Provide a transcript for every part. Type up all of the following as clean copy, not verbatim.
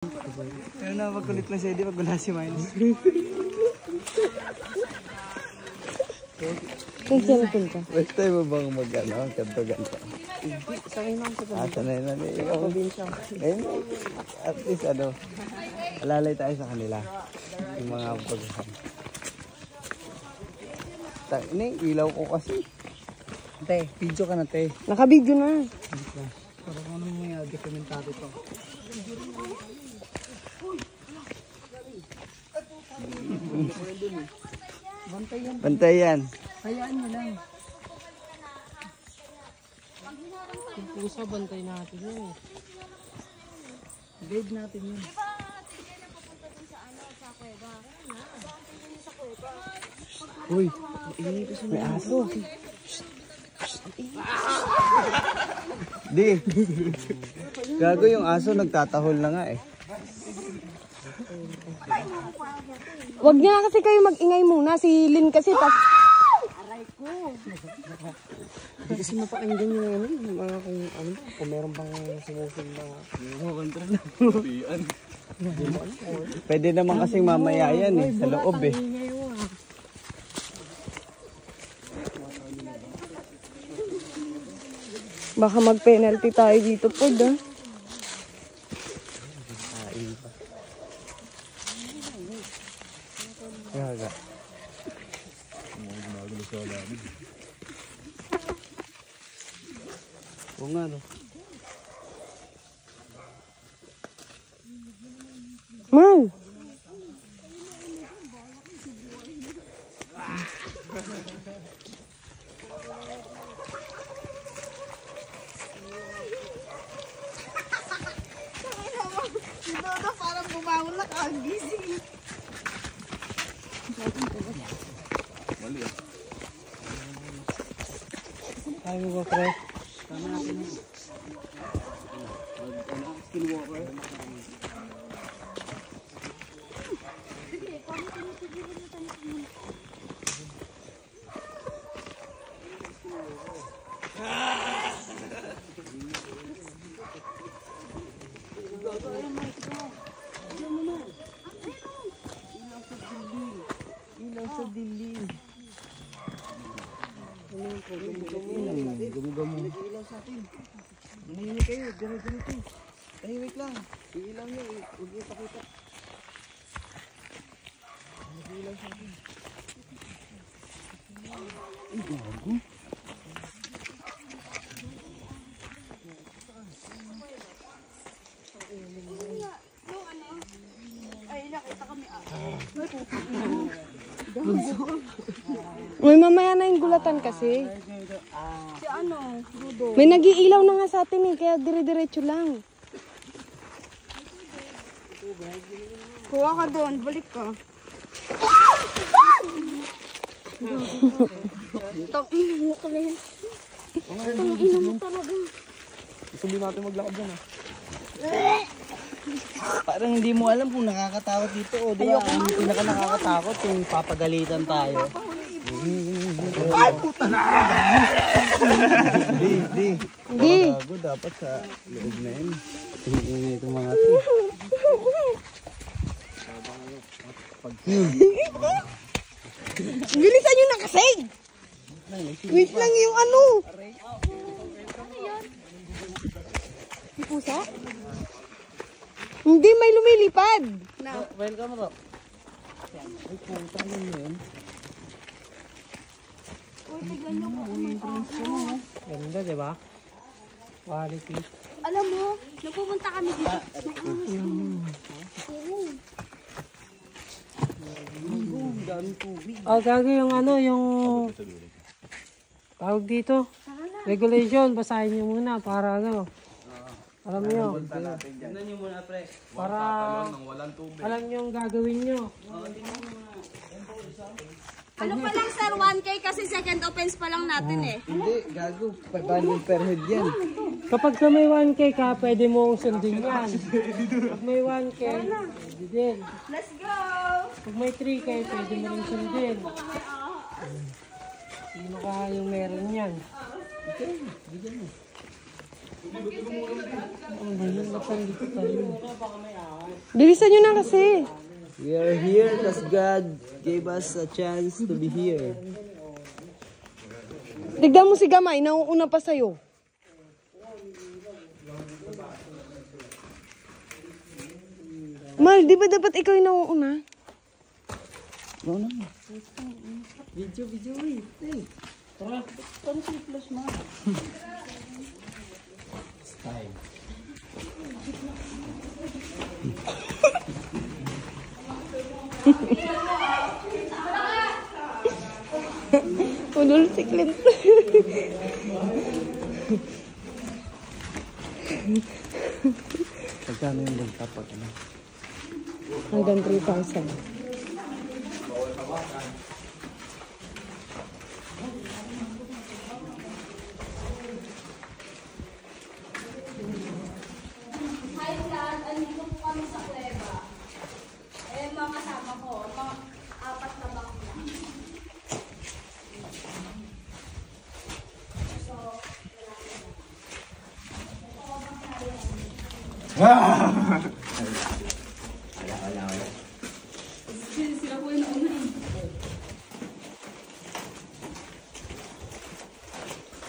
Ayun na, magkulit lang siya, di pag wala si Miles. Kung cellphone ka? First time mo bang mag-ano, kanto-ganto? Hindi, sanay naman sa Ah, sanay na rin. probinsya. Ngayon, at least ano, alalay tayo sa kanila. Yung mga pagkakas. Ini, ilaw ko kasi. Te, video ka na, te. Nakabidyo na. Parang ano may dokumentado to. Bantay yan. Hayaan nyo lang. Yung pusa, bantay natin yun eh. Guide natin yun. Uy, may aso. Di. Gago yung aso, nagtatahol na nga eh. Wag niya kasi kayo mag-ingay muna. Si Lynn kasi pas... Aray ko. Hindi kasi mapakinggan yung ano. Yung mga kung meron bang sumusunod na... Pwede naman kasing mamaya yan eh, sa loob eh. Baka mag-penalty tayo dito po, ah. Gaga. Oo nga no. Mal! Parang bumangon na kagising. Kaya mo ba, pre? Ilaw sa dilim. Ilaw sa atin. Manahimik kayo, ganito. Tahimik lang. Ilaw nyo, huwag nyo pakita. Ilaw sa atin. Ay, gago. Ay, nakita kami. Uy, mamaya na yung gulatan kasi. Si ano? Rudo. May nag-iilaw na nga sa atin eh, kaya dire-diretso lang. Kuha ka doon, balik ka. Tangin mo ka na yan. Tangin mo talaga. Sabi natin maglakad dyan ah. Parang hindi mo alam kung nakakatakot dito o di ba? Ang pinaka nakakatakot yung papagalitan tayo. Ay puta na! Di. Hindi. Gago, dapat sa loob na yun. Tingin itong mga to. Bilisan nyo na kasi! Wait lang yung ano! Si pusa? Hindi, may lumilipad. Welcome bro. Ay, puta yun yun. Ganda, di ba? Quality. Alam mo, napupunta kami dito. Gagawin yung ano, yung tawag dito. Regulation, basahin nyo muna para ano. Alam nyo. Tignan nyo muna pre. Para alam nyo yung gagawin nyo. Ano pa lang sir, 1K kasi second offense pa lang natin eh. Hindi, gago. 500 per head yan. Kapag sa may 1K ka, pwede mo sundin yan. Pag may 1K, pwede din. Let's go! Pag may 3K, pwede mo rin sundin. Sino ka yung meron yan? Bilisan nyo na kasi. We are here because God gave us a chance to be here. Tignan mo si Gamay, nauuna pa sa'yo. Mal, di ba dapat ikaw yung nauuna? Oo na. Video, wait. Hey. Tara, paano si flash mo? Style. Ulul si Clint. Pagkano yung magtapag ano? Hanggang 3,000. Hi vlog, andito po kami sa Cueva. Eh, mga kasama ko, mga 4 na bakla.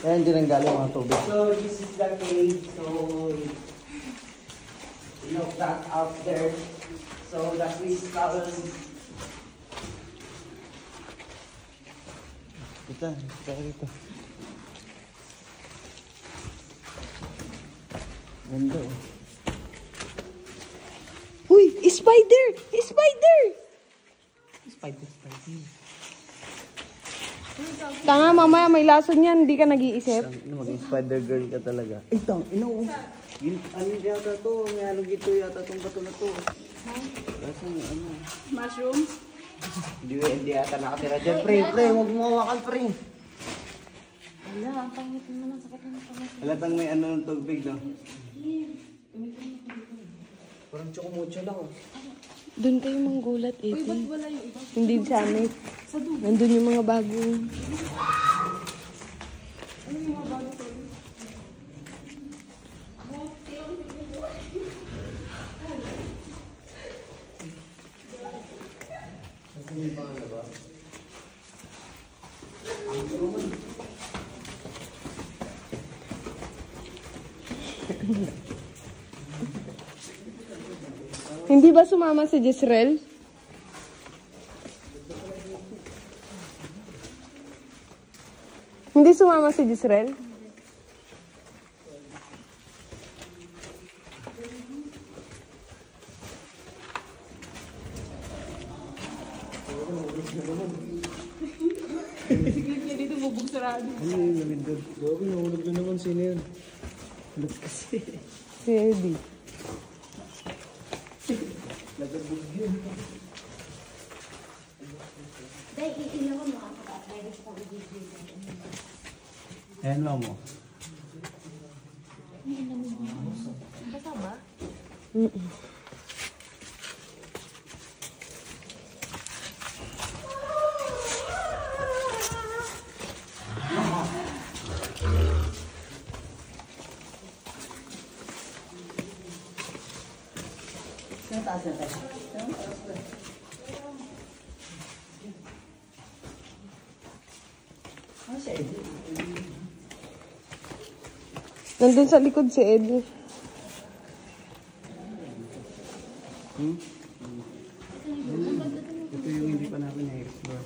Ayan, din ang galing mga tubig. So, this is the cave. So, look that out there. So, the crystal. Kita rito. Ganda oh. Uy, spider! Spider! Spider. Tanga, mamaya may lason yan, hindi ka nag-iisip. Ano, maging spider girl ka talaga. Ito, ano yata to? May ano gito yata tong bato na to. Kasi ano? Mushroom? Hindi yata nakatira dyan. Pre, huwag mo hawakan, pre. Wala, ang pangit naman, sakit na pangit. Halatang may ano ng tubig, no? Parang chocomocho lang. Doon kayo manggulat, eh. Hindi sa amin. Nandun yung mga bago. Hindi ba sumama si Jezreel? Hindi sumama si Jezreel? Ano yung lumindod? Gabi, nahulog na naman. Sino yun? Hulog kasi. Si Eddie. Nagabog yun. Dahil iinawa mo ako ka, dahil sa pag-ibig. Ayan lang mo. Basta ba? Nandun sa likod si Eddie. Ito yung hindi pa namin na-explore.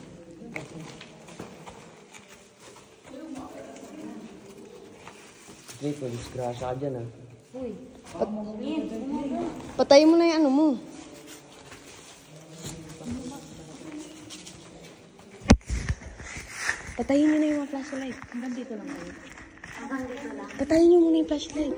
Wait, disgrasya ka dyan ah. Patayin mo na yung ano mo. Patayin nyo na yung mga flashlight. Hanggang dito lang kayo. Hanggang dito lang. Patayin nyo muna yung flashlight.